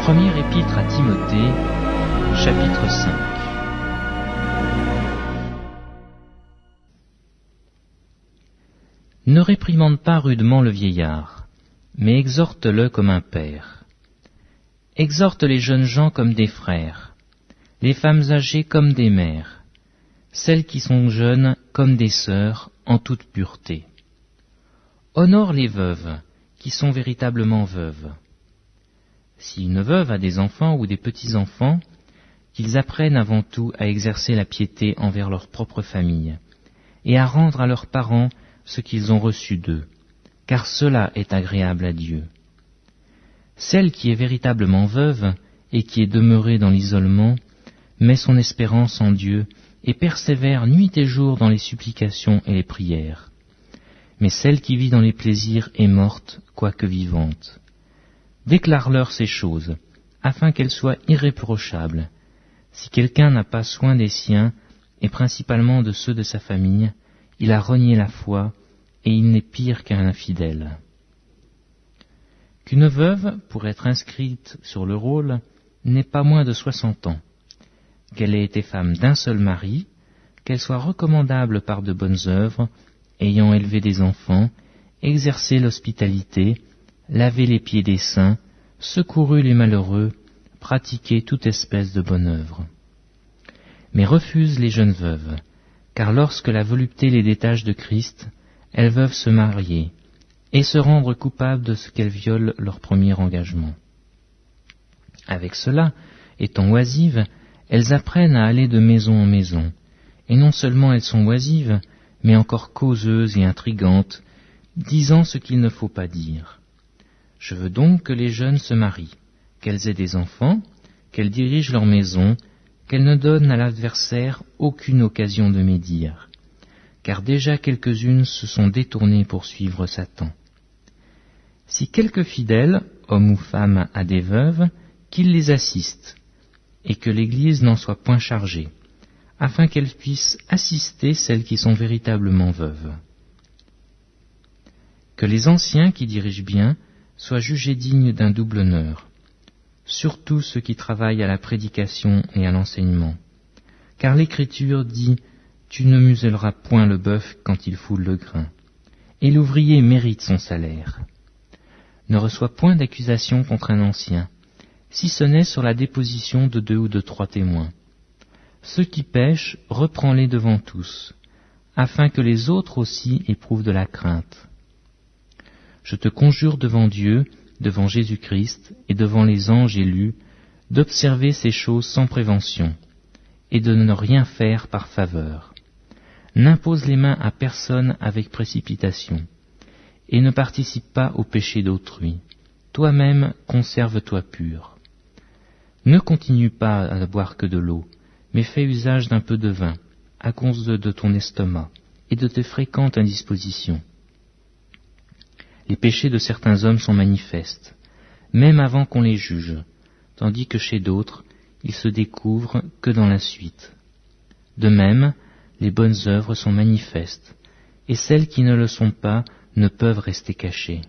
Première épître à Timothée, chapitre 5. Ne réprimande pas rudement le vieillard, mais exhorte-le comme un père. Exhorte les jeunes gens comme des frères, les femmes âgées comme des mères, celles qui sont jeunes comme des sœurs en toute pureté. Honore les veuves, qui sont véritablement veuves. Si une veuve a des enfants ou des petits-enfants, qu'ils apprennent avant tout à exercer la piété envers leur propre famille, et à rendre à leurs parents ce qu'ils ont reçu d'eux, car cela est agréable à Dieu. Celle qui est véritablement veuve et qui est demeurée dans l'isolement met son espérance en Dieu et persévère nuit et jour dans les supplications et les prières. Mais celle qui vit dans les plaisirs est morte, quoique vivante. Déclare-leur ces choses, afin qu'elles soient irréprochables. Si quelqu'un n'a pas soin des siens, et principalement de ceux de sa famille, il a renié la foi, et il n'est pire qu'un infidèle. Qu'une veuve, pour être inscrite sur le rôle, n'ait pas moins de 60 ans, qu'elle ait été femme d'un seul mari, qu'elle soit recommandable par de bonnes œuvres, ayant élevé des enfants, exercé l'hospitalité, lavé les pieds des saints, secouru les malheureux, pratiqué toute espèce de bonne œuvre. Mais refuse les jeunes veuves, car lorsque la volupté les détache de Christ, elles peuvent se marier et se rendre coupables de ce qu'elles violent leur premier engagement. Avec cela, étant oisives, elles apprennent à aller de maison en maison, et non seulement elles sont oisives, mais encore causeuses et intrigantes, disant ce qu'il ne faut pas dire. Je veux donc que les jeunes se marient, qu'elles aient des enfants, qu'elles dirigent leur maison, qu'elles ne donnent à l'adversaire aucune occasion de médire, car déjà quelques-unes se sont détournées pour suivre Satan. Si quelque fidèle, homme ou femme, a des veuves, qu'il les assiste, et que l'Église n'en soit point chargée, afin qu'elles puissent assister celles qui sont véritablement veuves. Que les anciens qui dirigent bien soient jugés dignes d'un double honneur, surtout ceux qui travaillent à la prédication et à l'enseignement. Car l'Écriture dit « Tu ne muselleras point le bœuf quand il foule le grain », et l'ouvrier mérite son salaire. Ne reçois point d'accusation contre un ancien, si ce n'est sur la déposition de 2 ou de 3 témoins. Ceux qui pêchent, reprends-les devant tous, afin que les autres aussi éprouvent de la crainte. Je te conjure devant Dieu, devant Jésus-Christ et devant les anges élus, d'observer ces choses sans prévention, et de ne rien faire par faveur. N'impose les mains à personne avec précipitation, et ne participe pas au péché d'autrui. Toi-même, conserve-toi pur. Ne continue pas à boire que de l'eau, mais fais usage d'un peu de vin, à cause de ton estomac, et de tes fréquentes indispositions. Les péchés de certains hommes sont manifestes, même avant qu'on les juge, tandis que chez d'autres, ils se découvrent que dans la suite. De même, les bonnes œuvres sont manifestes, et celles qui ne le sont pas ne peuvent rester cachées.